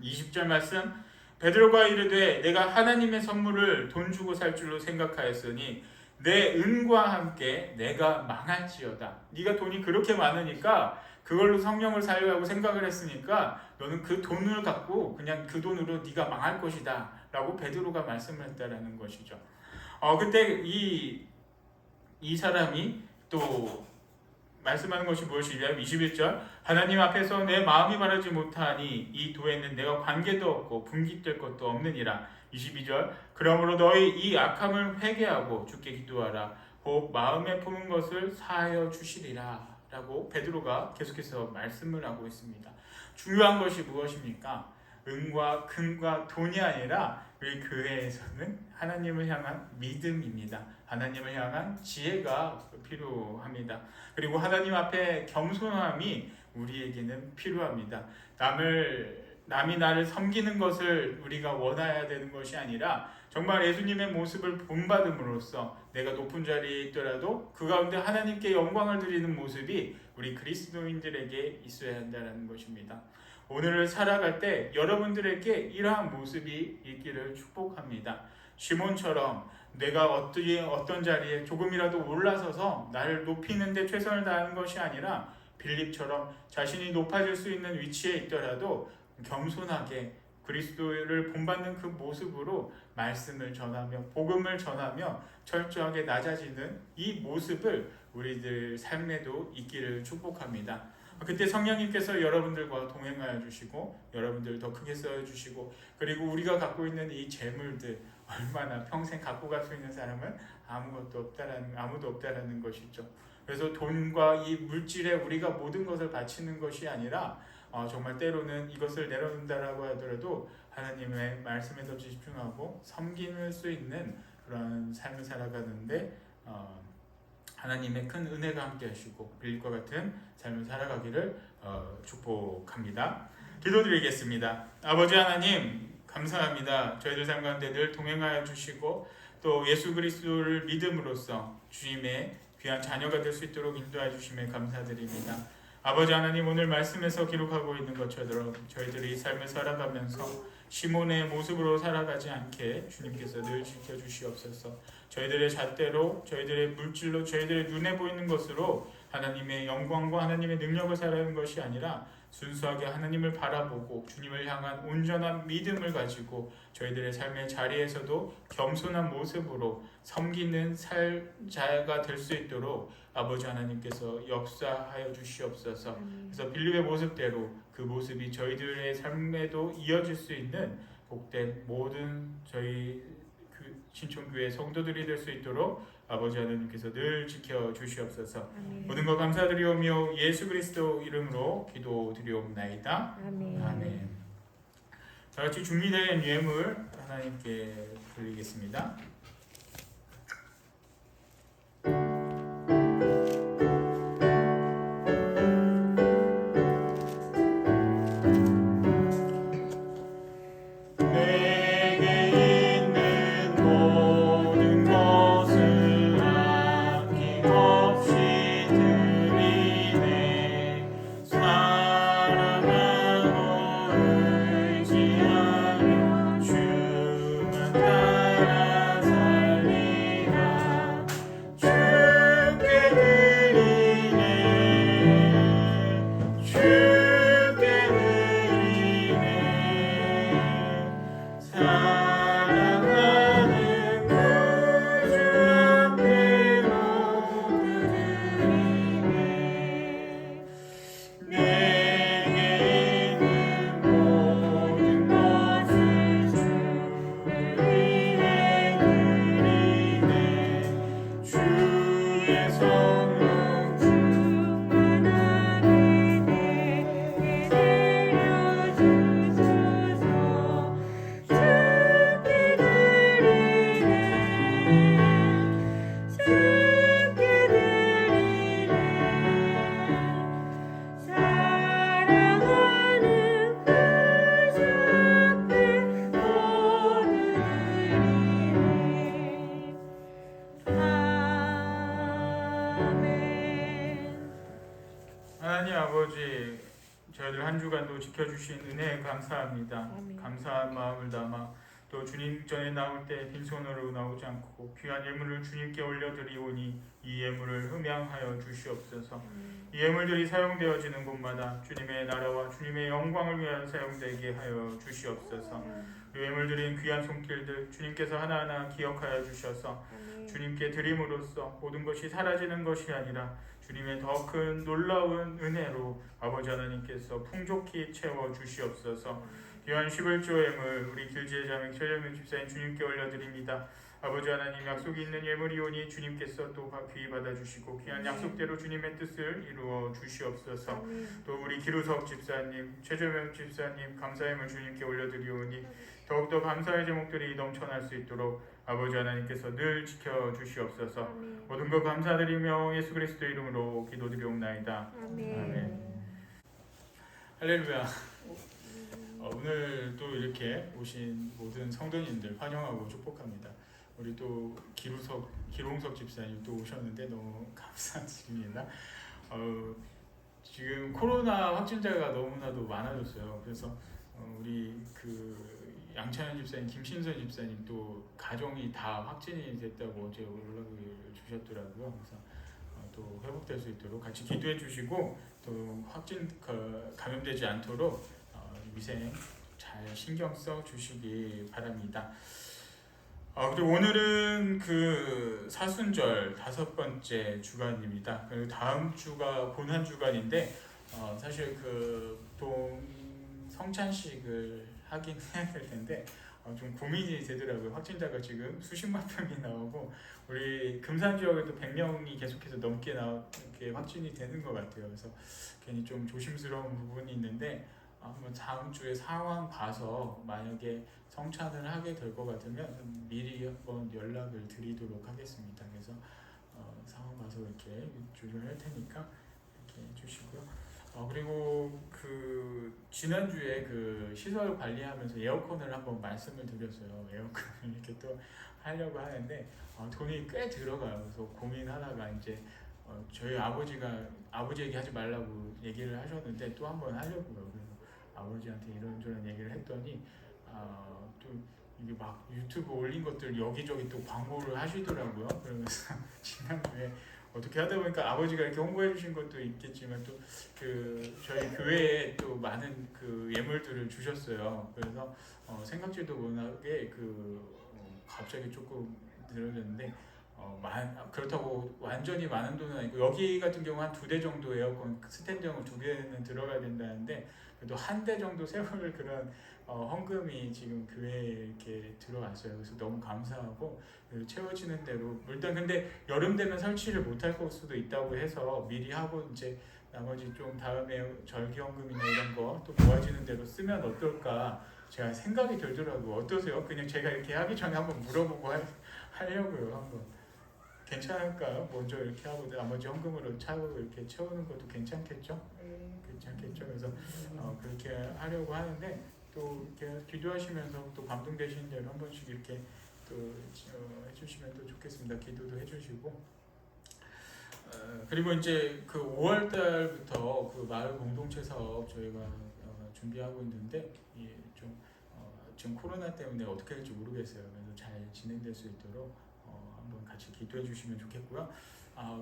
20절 말씀, 베드로가 이르되 내가 하나님의 선물을 돈 주고 살 줄로 생각하였으니 내 은과 함께 내가 망할지어다. 네가 돈이 그렇게 많으니까 그걸로 성령을 살려고 생각을 했으니까 너는 그 돈을 갖고 그냥 그 돈으로 네가 망할 것이다 라고 베드로가 말씀을 했다라는 것이죠. 그때 이 사람이 또 말씀하는 것이 무엇이냐면 21절, 하나님 앞에서 내 마음이 바르지 못하니 이 도에는 내가 관계도 없고 분깃될 것도 없느니라. 22절, 그러므로 너희 이 악함을 회개하고 주께 기도하라. 혹 마음에 품은 것을 사하여 주시리라 라고 베드로가 계속해서 말씀을 하고 있습니다. 중요한 것이 무엇입니까? 은과 금과 돈이 아니라 우리 교회에서는 하나님을 향한 믿음입니다. 하나님을 향한 지혜가 필요합니다. 그리고 하나님 앞에 겸손함이 우리에게는 필요합니다. 남이 나를 섬기는 것을 우리가 원해야 되는 것이 아니라 정말 예수님의 모습을 본받음으로써 내가 높은 자리에 있더라도 그 가운데 하나님께 영광을 드리는 모습이 우리 그리스도인들에게 있어야 한다는 것입니다. 오늘을 살아갈 때 여러분들에게 이러한 모습이 있기를 축복합니다. 시몬처럼 내가 어떤 자리에 조금이라도 올라서서 나를 높이는 데 최선을 다하는 것이 아니라 빌립처럼 자신이 높아질 수 있는 위치에 있더라도 겸손하게 그리스도를 본받는 그 모습으로 말씀을 전하며 복음을 전하며 철저하게 낮아지는 이 모습을 우리들 삶에도 있기를 축복합니다. 그때 성령님께서 여러분들과 동행하여 주시고 여러분들 더 크게 써여 주시고 그리고 우리가 갖고 있는 이 재물들 얼마나 평생 갖고 갈 수 있는 사람은 아무도 없다라는 것이죠. 그래서 돈과 이 물질에 우리가 모든 것을 바치는 것이 아니라 정말 때로는 이것을 내려놓는다라고 하더라도 하나님의 말씀에 더 집중하고 섬길 수 있는 그런 삶을 살아가는데 하나님의 큰 은혜가 함께 하시고 빌립과 같은 삶을 살아가기를 축복합니다. 기도드리겠습니다. 아버지 하나님 감사합니다. 저희들 삶 가운데 늘 동행하여 주시고 또 예수 그리스도를 믿음으로써 주님의 귀한 자녀가 될 수 있도록 인도해 주심에 감사드립니다. 아버지 하나님 오늘 말씀에서 기록하고 있는 것처럼 저희들이 이 삶을 살아가면서 시몬의 모습으로 살아가지 않게 주님께서 늘 지켜주시옵소서. 저희들의 잣대로, 저희들의 물질로, 저희들의 눈에 보이는 것으로 하나님의 영광과 하나님의 능력을 살아가는 것이 아니라 순수하게 하나님을 바라보고 주님을 향한 온전한 믿음을 가지고 저희들의 삶의 자리에서도 겸손한 모습으로 섬기는 자가 될 수 있도록 아버지 하나님께서 역사하여 주시옵소서. 그래서 빌립의 모습대로 그 모습이 저희들의 삶에도 이어질 수 있는 복된 모든 저희 신촌교회 성도들이 될 수 있도록 아버지 하나님께서 늘 지켜 주시옵소서. 모든 것 감사드리오며 예수 그리스도 이름으로 기도드리옵나이다. 아멘. 다 같이 준비된 예물 하나님께 드리겠습니다. 하나님 아버지, 저희들 한 주간도 지켜주신 은혜에 감사합니다. 감사한 마음을 담아 또 주님 전에 나올 때 빈손으로 나오지 않고 귀한 예물을 주님께 올려드리오니 이 예물을 흠양하여 주시옵소서. 이 예물들이 사용되어지는 곳마다 주님의 나라와 주님의 영광을 위하여 사용되게 하여 주시옵소서. 이 예물들인 귀한 손길들 주님께서 하나하나 기억하여 주셔서 주님께 드림으로써 모든 것이 사라지는 것이 아니라 주님의 더 큰 놀라운 은혜로 아버지 하나님께서 풍족히 채워 주시옵소서. 귀한 11조 예물 우리 길지의 자매 최정민 집사님 주님께 올려드립니다. 아버지 하나님 약속이 있는 예물이오니 주님께서 또 귀히 받아주시고 귀한 약속대로 주님의 뜻을 이루어 주시옵소서. 또 우리 기루석 집사님, 최정명 집사님 감사함을 주님께 올려드리오니 더욱더 감사의 제목들이 넘쳐날 수 있도록 아버지 하나님께서 늘 지켜주시옵소서. 모든 것 감사드리며 예수 그리스도 이름으로 기도드리옵나이다. 아멘. 할렐루야. 오늘 또 이렇게 오신 모든 성도님들 환영하고 축복합니다. 우리 또 기롱석 집사님 또 오셨는데 너무 감사드립니다. 지금 코로나 확진자가 너무나도 많아졌어요. 그래서 우리 양찬현 집사님, 김신선 집사님 또 가정이 다 확진이 됐다고 어제 연락을 주셨더라고요. 그래서 또 회복될 수 있도록 같이 기도해 주시고 또 감염되지 않도록 위생 잘 신경 써 주시기 바랍니다. 그리고 오늘은 사순절 5번째 주간입니다. 그리고 다음 주가 고난 주간인데 사실 성찬식을 하긴 해야 될 텐데 좀 고민이 되더라고요. 확진자가 지금 수십만 명이 나오고 우리 금산 지역에도 100명이 계속해서 넘게 확진이 되는 것 같아요. 그래서 괜히 좀 조심스러운 부분이 있는데 한번 다음 주에 상황 봐서 만약에 성찬을 하게 될 것 같으면 미리 한번 연락을 드리도록 하겠습니다. 그래서 상황 봐서 이렇게 조절할 테니까 이렇게 해주시고요. 그리고 지난주에 시설 관리하면서 에어컨을 한번 말씀을 드렸어요. 에어컨을 이렇게 또 하려고 하는데 돈이 꽤 들어가요. 그래서 고민하다가 이제 저희 아버지에게 하지 말라고 얘기를 하셨는데 또 한번 하려고요. 그래서 아버지한테 이런저런 얘기를 했더니 또 이게 막 유튜브 올린 것들 여기저기 또 광고를 하시더라고요. 그러면서 지난주에 어떻게 하다 보니까 아버지가 이렇게 홍보해 주신 것도 있겠지만 또 그 저희 교회에 또 많은 그 예물들을 주셨어요. 그래서 생각지도 못하게 갑자기 조금 늘어졌는데 그렇다고 완전히 많은 돈은 아니고 여기 같은 경우 한 2대 정도 에어컨 스탠드형은 2개는 들어가야 된다는데 그래도 1대 정도 세울 그런 헌금이 지금 교회에 이렇게 들어왔어요. 그래서 너무 감사하고 채워지는 대로 일단 근데 여름 되면 설치를 못할 수도 있다고 해서 미리 하고 이제 나머지 좀 다음에 절기헌금이나 이런 거 또 모아지는 대로 쓰면 어떨까 제가 생각이 들더라고요. 어떠세요? 그냥 제가 이렇게 하기 전에 한번 물어보고 하려고요. 한번 괜찮을까요? 먼저 이렇게 하고 나머지 헌금으로 차고 이렇게 채우는 것도 괜찮겠죠? 괜찮겠죠? 그래서 그렇게 하려고 하는데 또 이렇게 기도하시면서 또 감동되시는 대로 한 번씩 이렇게 또 해주시면 또 좋겠습니다. 기도도 해주시고 그리고 이제 그 5월 달부터 그 마을 공동체 사업 저희가 준비하고 있는데 지금 코로나 때문에 어떻게 할지 모르겠어요. 그래서 잘 진행될 수 있도록 한번 같이 기도해 주시면 좋겠고요.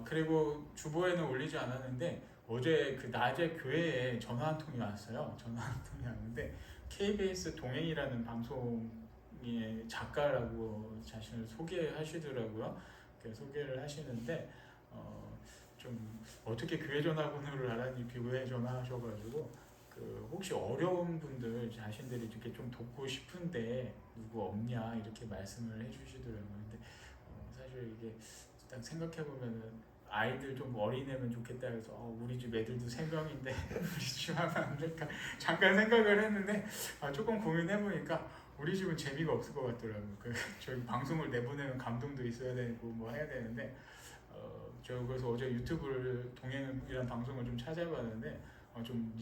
그리고 주보에는 올리지 않았는데 어제 그 낮에 교회에 전화 한 통이 왔어요. 전화 한 통이 왔는데 KBS 동행이라는 방송의 작가라고 자신을 소개하시더라고요. 소개를 하시는데 좀 어떻게 교회 전화번호를 알았니 교회 전화하셔가지고 혹시 어려운 분들 자신들이 이렇게 좀 돕고 싶은데 누구 없냐 이렇게 말씀을 해주시더라고요. 근데 사실 이게 딱 생각해 보면은 아이들 좀 어린애면 좋겠다 해서 우리 집 애들도 3명인데 우리 집 하면 안 될까 잠깐 생각을 했는데 조금 고민해 보니까 우리 집은 재미가 없을 것 같더라고요. 저희 방송을 내보내면 감동도 있어야 되고 뭐 해야 되는데 저 그래서 어제 유튜브를 동행이란 방송을 좀 찾아봤는데 좀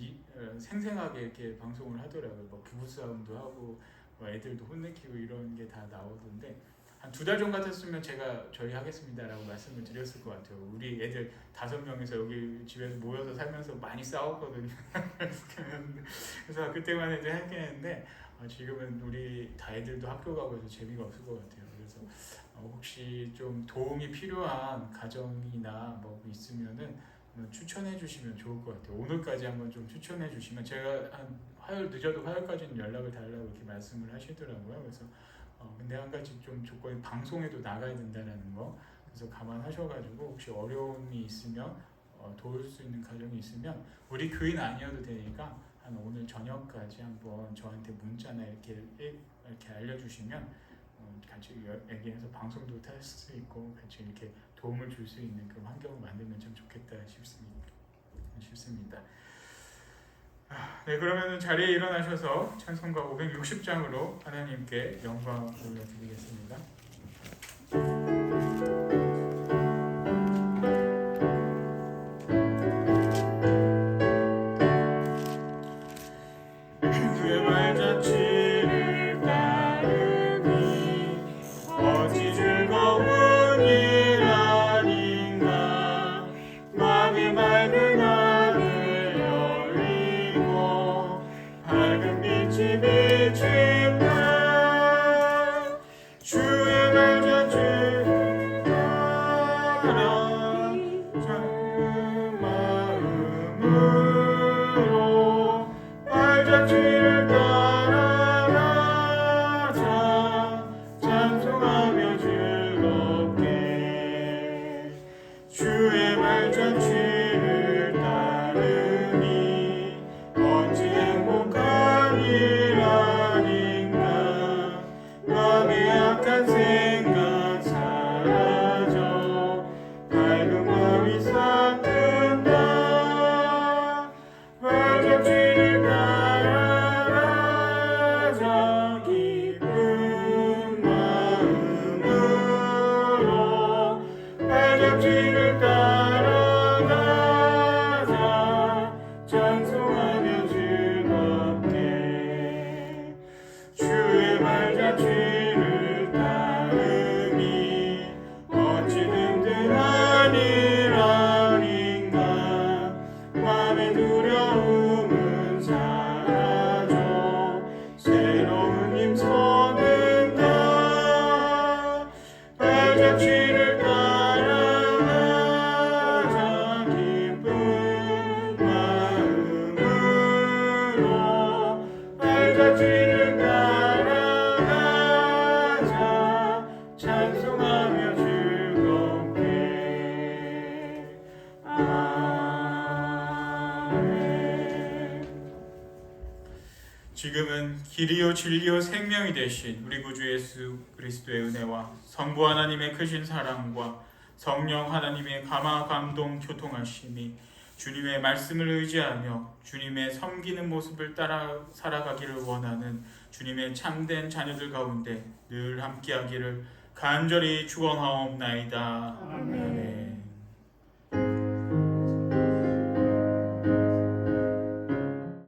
생생하게 이렇게 방송을 하더라고요. 뭐 부부싸움도 하고 뭐 애들도 혼내키고 이런 게 다 나오던데 한 2달 전 같았으면 제가 저희 하겠습니다라고 말씀을 드렸을 것 같아요. 우리 애들 5명이서 여기 집에서 모여서 살면서 많이 싸웠거든요. 그래서 그때만 해도 했겠는데 지금은 우리 다 애들도 학교 가고 해서 재미가 없을 것 같아요. 그래서 혹시 좀 도움이 필요한 가정이나 뭐 있으면은 추천해 주시면 좋을 것 같아요. 오늘까지 한번 좀 추천해 주시면 제가 한 화요일 늦어도 화요일까지는 연락을 달라고 이렇게 말씀을 하시더라고요. 그래서 근데 한 가지 좀 조건이 방송에도 나가야 된다는 거 그래서 감안하셔가지고 혹시 어려움이 있으면 도울 수 있는 가정이 있으면 우리 교인 아니어도 되니까 한 오늘 저녁까지 한번 저한테 문자나 이렇게 알려주시면 같이 얘기해서 방송도 탈 수 있고 같이 이렇게 도움을 줄 수 있는 그런 환경을 만들면 참 좋겠다 싶습니다. 네, 그러면 자리에 일어나셔서 찬송가 560장으로 하나님께 영광 올려드리겠습니다. 주의 말자취를 따르니 어찌 즐거운 일 아닌가 마음이 맑은 하늘 열리고 밝은 빛이 비친다 주의 말자취를 따라 작은 마음으로 말자취를 따라가자 찬송하며 즐겁게 주의 말자취를 따르니 어찌 행복한 일 아닌가 마음의 약한 생각 사라져 밝은 마음이 싹 든다 말자취를 따라가자 기쁜 마음으로 말자취를 따라가자 찬송하며 즐겁게 주의 말자취를 따르니 어찌 든든한 일 아닌가 마음의 두려움은 사라져 새로운 길이요 진리요 생명이 되신 우리 구주 예수 그리스도의 은혜와 성부 하나님의 크신 사랑과 성령 하나님의 감화 감동 교통하심이 주님의 말씀을 의지하며 주님의 섬기는 모습을 따라 살아가기를 원하는 주님의 참된 자녀들 가운데 늘 함께하기를 간절히 축원하옵나이다. 아멘.